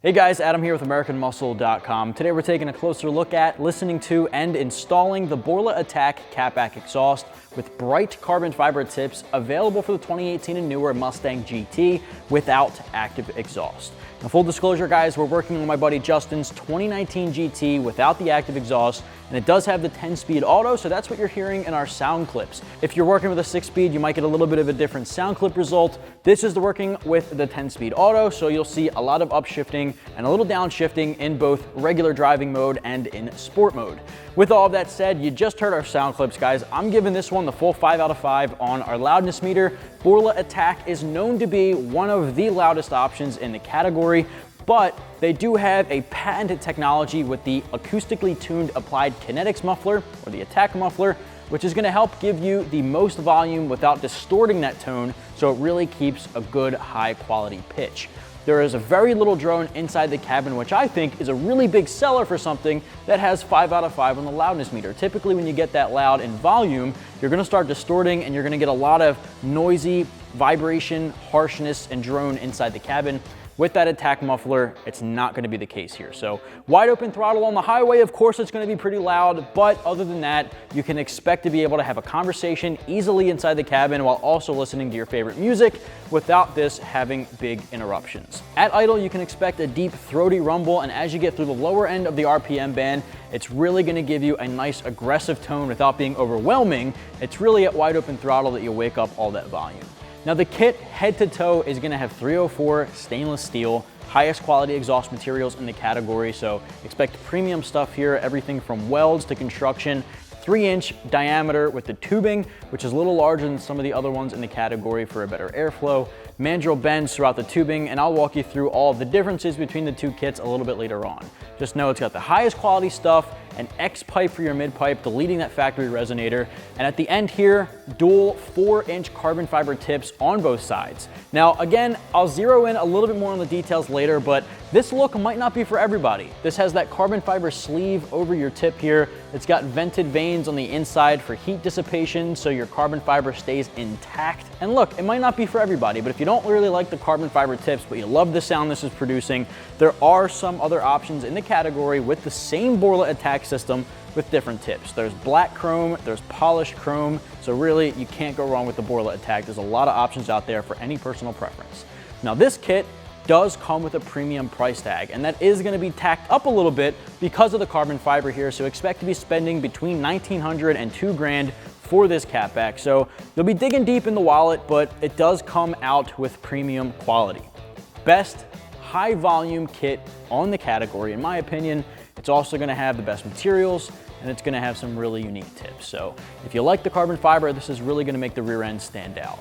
Hey guys, Adam here with AmericanMuscle.com. Today we're taking a closer look at, listening to, and installing the Borla ATAK Cat-Back Exhaust with bright carbon fiber tips, available for the 2018 and newer Mustang GT without active exhaust. Now, full disclosure guys, we're working on my buddy Justin's 2019 GT without the active exhaust, and it does have the 10-speed auto, so that's what you're hearing in our sound clips. If you're working with a 6-speed, you might get a little bit of a different sound clip result. This is working with the 10-speed auto, so you'll see a lot of upshifting and a little downshifting in both regular driving mode and in sport mode. With all of that said, you just heard our sound clips, guys. I'm giving this one the full 5 out of 5 on our loudness meter. Borla ATAK is known to be one of the loudest options in the category, but they do have a patented technology with the acoustically tuned applied kinetics muffler, or the ATAK muffler, which is going to help give you the most volume without distorting that tone, so it really keeps a good high quality pitch. There is a very little drone inside the cabin, which I think is a really big seller for something that has 5 out of 5 on the loudness meter. Typically when you get that loud in volume, you're going to start distorting and you're going to get a lot of noisy vibration, harshness, and drone inside the cabin. With that ATAK muffler, it's not going to be the case here. So wide open throttle on the highway, of course it's going to be pretty loud, but other than that, you can expect to be able to have a conversation easily inside the cabin while also listening to your favorite music without this having big interruptions. At idle, you can expect a deep throaty rumble, and as you get through the lower end of the RPM band, it's really going to give you a nice aggressive tone without being overwhelming. It's really at wide open throttle that you'll wake up all that volume. Now the kit head to toe is going to have 304 stainless steel, highest quality exhaust materials in the category, so expect premium stuff here, everything from welds to construction. 3-inch diameter with the tubing, which is a little larger than some of the other ones in the category for a better airflow. Mandrel bends throughout the tubing, and I'll walk you through all of the differences between the two kits a little bit later on. Just know it's got the highest quality stuff, an X pipe for your mid pipe, deleting that factory resonator, and at the end here, dual 4-inch carbon fiber tips on both sides. Now again, I'll zero in a little bit more on the details later, but this look might not be for everybody. This has that carbon fiber sleeve over your tip here. It's got vented vanes on the inside for heat dissipation, so your carbon fiber stays intact. And look, it might not be for everybody, but if you don't really like the carbon fiber tips, but you love the sound this is producing, there are some other options in the category with the same Borla ATAK system with different tips. There's black chrome, there's polished chrome, so really you can't go wrong with the Borla ATAK. There's a lot of options out there for any personal preference. Now this kit does come with a premium price tag, and that is going to be tacked up a little bit because of the carbon fiber here, so expect to be spending between $1,900 and $2,000 for this Cat-Back. So you'll be digging deep in the wallet, but it does come out with premium quality. Best high volume kit on the category, in my opinion. It's also going to have the best materials, and it's going to have some really unique tips. So if you like the carbon fiber, this is really going to make the rear end stand out.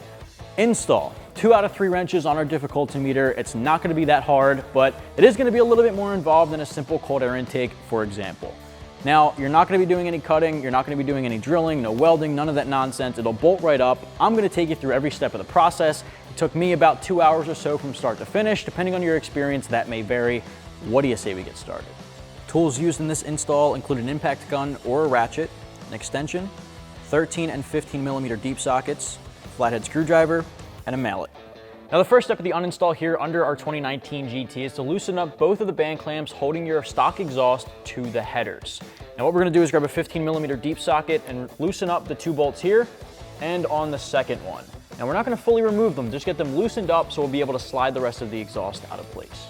Install: 2 out of 3 wrenches on our difficulty meter. It's not going to be that hard, but it is going to be a little bit more involved than a simple cold air intake, for example. Now, you're not going to be doing any cutting, you're not going to be doing any drilling, no welding, none of that nonsense. It'll bolt right up. I'm going to take you through every step of the process. It took me about 2 hours or so from start to finish. Depending on your experience, that may vary. What do you say we get started? Tools used in this install include an impact gun or a ratchet, an extension, 13 and 15 millimeter deep sockets, a flathead screwdriver, and a mallet. Now the first step of the uninstall here under our 2019 GT is to loosen up both of the band clamps holding your stock exhaust to the headers. Now what we're going to do is grab a 15 millimeter deep socket and loosen up the 2 bolts here and on the second one. Now we're not going to fully remove them, just get them loosened up so we'll be able to slide the rest of the exhaust out of place.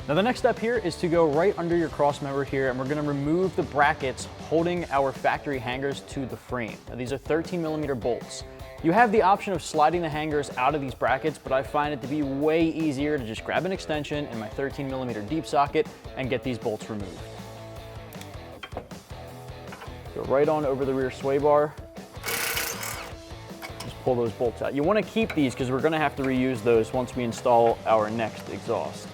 Now the next step here is to go right under your cross member here, and we're gonna remove the brackets holding our factory hangers to the frame. Now these are 13mm bolts. You have the option of sliding the hangers out of these brackets, but I find it to be way easier to just grab an extension in my 13mm deep socket and get these bolts removed. Go right on over the rear sway bar. Just pull those bolts out. You want to keep these because we're going to have to reuse those once we install our next exhaust.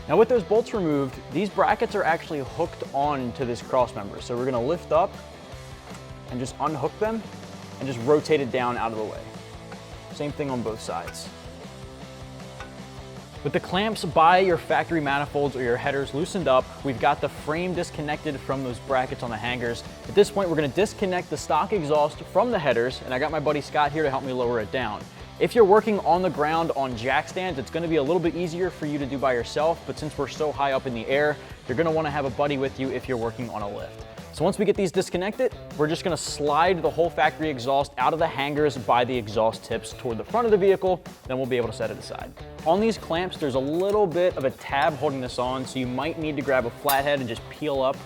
Now with those bolts removed, these brackets are actually hooked on to this cross member. So we're going to lift up and just unhook them and just rotate it down out of the way. Same thing on both sides. With the clamps by your factory manifolds or your headers loosened up, we've got the frame disconnected from those brackets on the hangers. At this point, we're going to disconnect the stock exhaust from the headers, and I got my buddy Scott here to help me lower it down. If you're working on the ground on jack stands, it's going to be a little bit easier for you to do by yourself, but since we're so high up in the air, you're going to want to have a buddy with you if you're working on a lift. So once we get these disconnected, we're just gonna slide the whole factory exhaust out of the hangers by the exhaust tips toward the front of the vehicle, then we'll be able to set it aside. On these clamps, there's a little bit of a tab holding this on, so you might need to grab a flathead and just peel up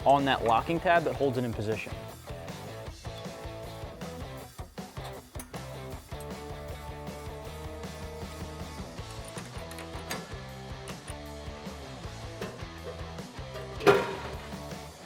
on that locking tab that holds it in position.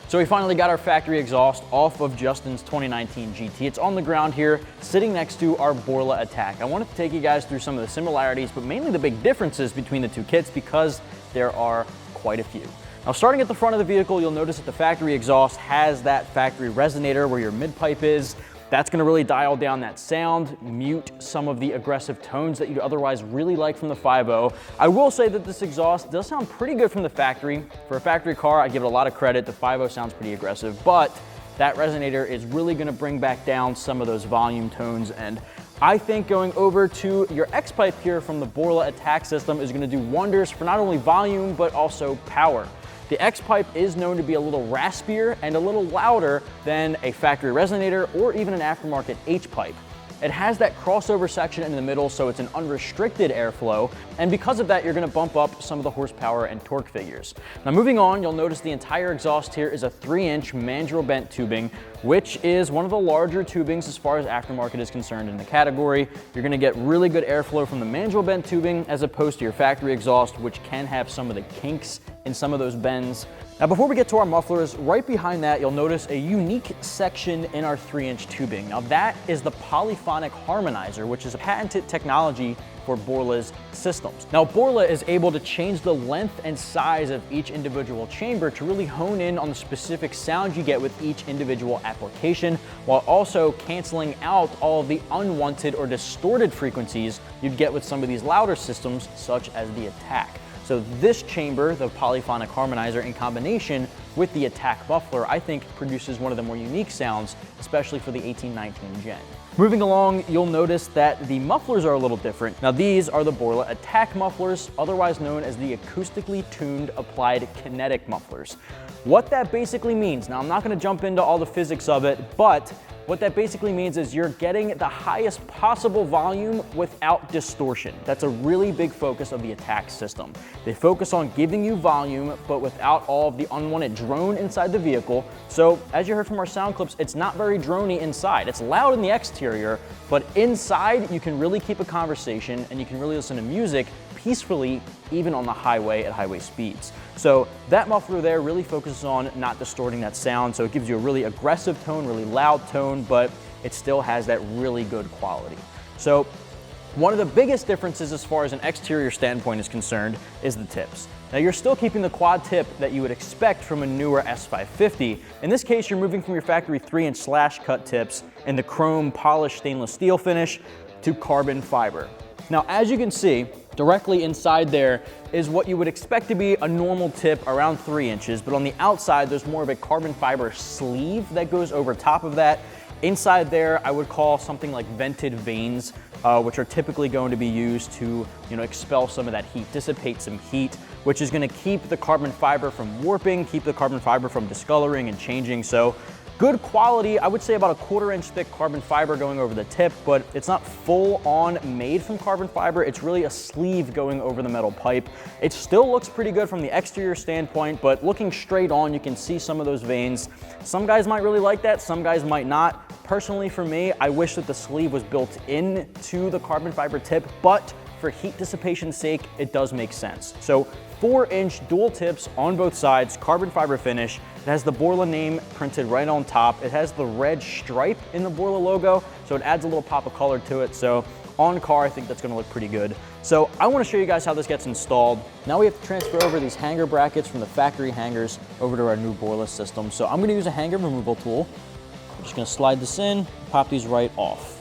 So we finally got our factory exhaust off of Justin's 2019 GT. It's on the ground here, sitting next to our Borla ATAK. I wanted to take you guys through some of the similarities, but mainly the big differences between the two kits because there are quite a few. Now starting at the front of the vehicle, you'll notice that the factory exhaust has that factory resonator where your mid-pipe is. That's gonna really dial down that sound, mute some of the aggressive tones that you'd otherwise really like from the 5.0. I will say that this exhaust does sound pretty good from the factory. For a factory car, I give it a lot of credit. The 5.0 sounds pretty aggressive, but that resonator is really gonna bring back down some of those volume tones, and I think going over to your X-pipe here from the Borla ATAK system is gonna do wonders for not only volume, but also power. The X-pipe is known to be a little raspier and a little louder than a factory resonator or even an aftermarket H-pipe. It has that crossover section in the middle, so it's an unrestricted airflow, and because of that, you're gonna bump up some of the horsepower and torque figures. Now moving on, you'll notice the entire exhaust here is a 3-inch Mandrel Bent tubing, which is one of the larger tubings as far as aftermarket is concerned in the category. You're gonna get really good airflow from the Mandrel Bent tubing as opposed to your factory exhaust, which can have some of the kinks in some of those bends. Now before we get to our mufflers, right behind that you'll notice a unique section in our 3-inch tubing. Now that is the polyphonic harmonizer, which is a patented technology for Borla's systems. Now Borla is able to change the length and size of each individual chamber to really hone in on the specific sound you get with each individual application, while also canceling out all of the unwanted or distorted frequencies you'd get with some of these louder systems such as the ATAK. So this chamber, the polyphonic harmonizer, in combination with the ATAK muffler, I think produces one of the more unique sounds, especially for the 1819 Gen. Moving along, you'll notice that the mufflers are a little different. Now these are the Borla ATAK mufflers, otherwise known as the acoustically tuned applied kinetic mufflers. What that basically means, now I'm not gonna jump into all the physics of it, but what that basically means is you're getting the highest possible volume without distortion. That's a really big focus of the ATAK system. They focus on giving you volume, but without all of the unwanted drone inside the vehicle. So as you heard from our sound clips, it's not very droney inside. It's loud in the exterior, but inside you can really keep a conversation and you can really listen to music peacefully, even on the highway at highway speeds. So that muffler there really focuses on not distorting that sound, so it gives you a really aggressive tone, really loud tone, but it still has that really good quality. So one of the biggest differences as far as an exterior standpoint is concerned is the tips. Now you're still keeping the quad tip that you would expect from a newer S550. In this case, you're moving from your factory 3-inch slash cut tips in the chrome polished stainless steel finish to carbon fiber. Now, as you can see, directly inside there is what you would expect to be a normal tip around 3 inches, but on the outside, there's more of a carbon fiber sleeve that goes over top of that. Inside there, I would call something like vented vanes, which are typically going to be used to, expel some of that heat, dissipate some heat, which is gonna keep the carbon fiber from warping, keep the carbon fiber from discoloring and changing. So Good quality, I would say about a 1/4 inch thick carbon fiber going over the tip, but it's not full on made from carbon fiber. It's really a sleeve going over the metal pipe. It still looks pretty good from the exterior standpoint, but looking straight on, you can see some of those veins. Some guys might really like that, some guys might not. Personally for me, I wish that the sleeve was built into the carbon fiber tip, but for heat dissipation's sake, it does make sense. So 4-inch dual tips on both sides, carbon fiber finish. It has the Borla name printed right on top. It has the red stripe in the Borla logo, so it adds a little pop of color to it. So on car, I think that's gonna look pretty good. So I wanna show you guys how this gets installed. Now we have to transfer over these hanger brackets from the factory hangers over to our new Borla system. So I'm gonna use a hanger removal tool. I'm just gonna slide this in, pop these right off.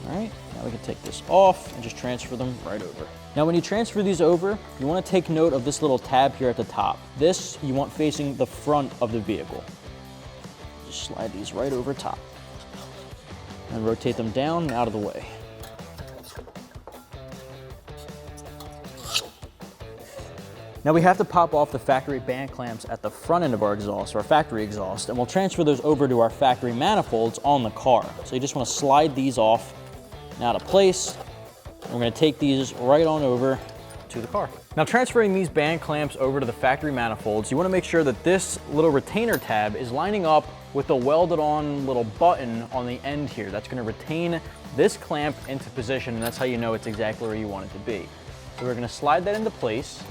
All right, now we can take this off and just transfer them right over. Now when you transfer these over, you want to take note of this little tab here at the top. This you want facing the front of the vehicle. Just slide these right over top and rotate them down and out of the way. Now we have to pop off the factory band clamps at the front end of our exhaust, our factory exhaust, and we'll transfer those over to our factory manifolds on the car. So you just want to slide these off out of place. We're going to take these right on over to the car. Now transferring these band clamps over to the factory manifolds, you want to make sure that this little retainer tab is lining up with the welded on little button on the end here. That's going to retain this clamp into position, and that's how you know it's exactly where you want it to be. So we're going to slide that into place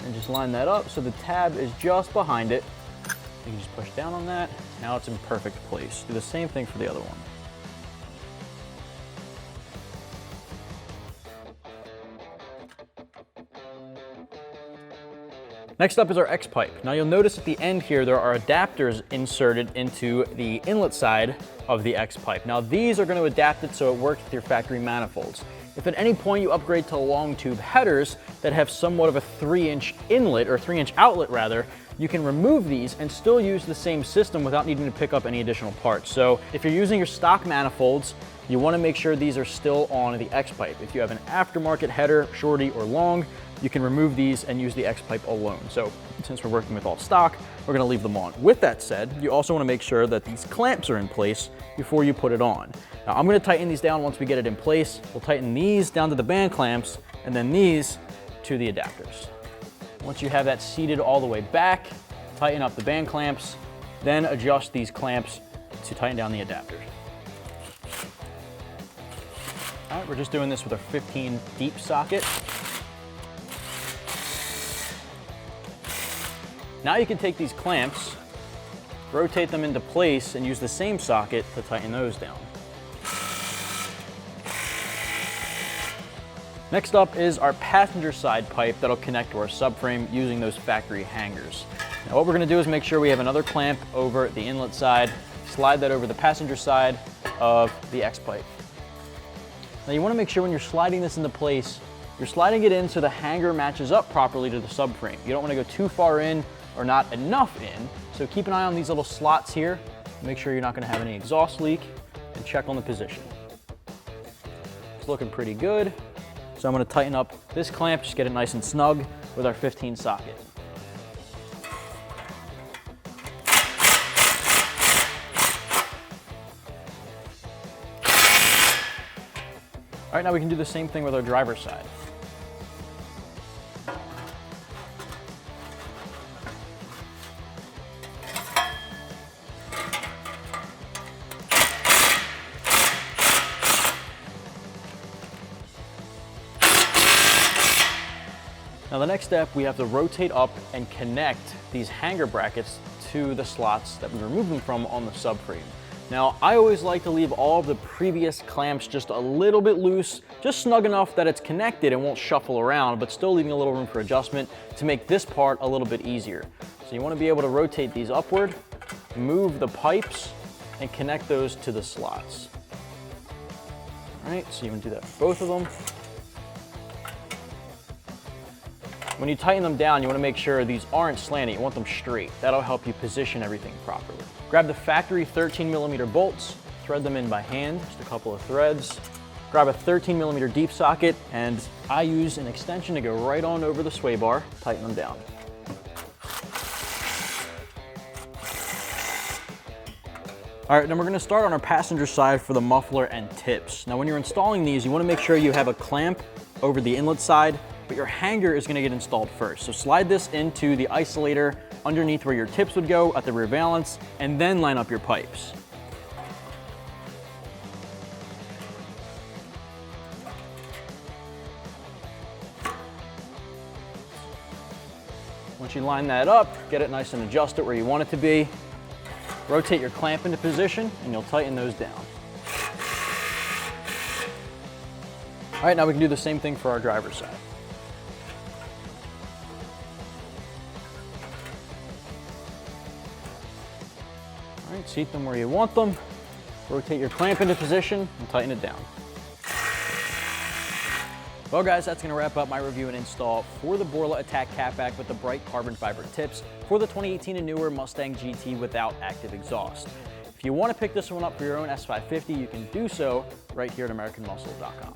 and just line that up so the tab is just behind it. You can just push down on that. Now it's in perfect place. Do the same thing for the other one. Next up is our X-pipe. Now you'll notice at the end here, there are adapters inserted into the inlet side of the X-pipe. Now these are going to adapt it so it works with your factory manifolds. If at any point you upgrade to long tube headers that have somewhat of a 3-inch inlet, or 3-inch outlet rather, you can remove these and still use the same system without needing to pick up any additional parts. So if you're using your stock manifolds, you want to make sure these are still on the X-pipe. If you have an aftermarket header, shorty or long, you can remove these and use the X-pipe alone. So since we're working with all stock, we're gonna leave them on. With that said, you also wanna make sure that these clamps are in place before you put it on. Now I'm gonna tighten these down once we get it in place. We'll tighten these down to the band clamps and then these to the adapters. Once you have that seated all the way back, tighten up the band clamps, then adjust these clamps to tighten down the adapters. All right, we're just doing this with our 15 deep socket. Now you can take these clamps, rotate them into place, and use the same socket to tighten those down. Next up is our passenger side pipe that'll connect to our subframe using those factory hangers. Now what we're gonna do is make sure we have another clamp over the inlet side, slide that over the passenger side of the X-pipe. Now you wanna make sure when you're sliding this into place, you're sliding it in so the hanger matches up properly to the subframe. You don't wanna go too far in or not enough in. So keep an eye on these little slots here. Make sure you're not gonna have any exhaust leak and check on the position. It's looking pretty good. So I'm gonna tighten up this clamp, just get it nice and snug with our 15 socket. All right, now we can do the same thing with our driver's side. Now the next step, we have to rotate up and connect these hanger brackets to the slots that we removed them from on the subframe. Now I always like to leave all of the previous clamps just a little bit loose, just snug enough that it's connected and won't shuffle around, but still leaving a little room for adjustment to make this part a little bit easier. So you want to be able to rotate these upward, move the pipes, and connect those to the slots. All right, so you can do that for both of them. When you tighten them down, you want to make sure these aren't slanted. You want them straight. That'll help you position everything properly. Grab the factory 13mm bolts, thread them in by hand, just a couple of threads. Grab a 13mm deep socket, and I use an extension to go right on over the sway bar, tighten them down. All right, then we're gonna start on our passenger side for the muffler and tips. Now when you're installing these, you wanna make sure you have a clamp over the inlet side, but your hanger is gonna get installed first. So slide this into the isolator underneath where your tips would go at the rear valance, and then line up your pipes. Once you line that up, get it nice and adjusted where you want it to be. Rotate your clamp into position and you'll tighten those down. All right, now we can do the same thing for our driver's side. All right, seat them where you want them. Rotate your clamp into position and tighten it down. Well guys, that's gonna wrap up my review and install for the Borla ATAK Cat-Back with the bright carbon fiber tips for the 2018 and newer Mustang GT without active exhaust. If you wanna pick this one up for your own S550, you can do so right here at AmericanMuscle.com.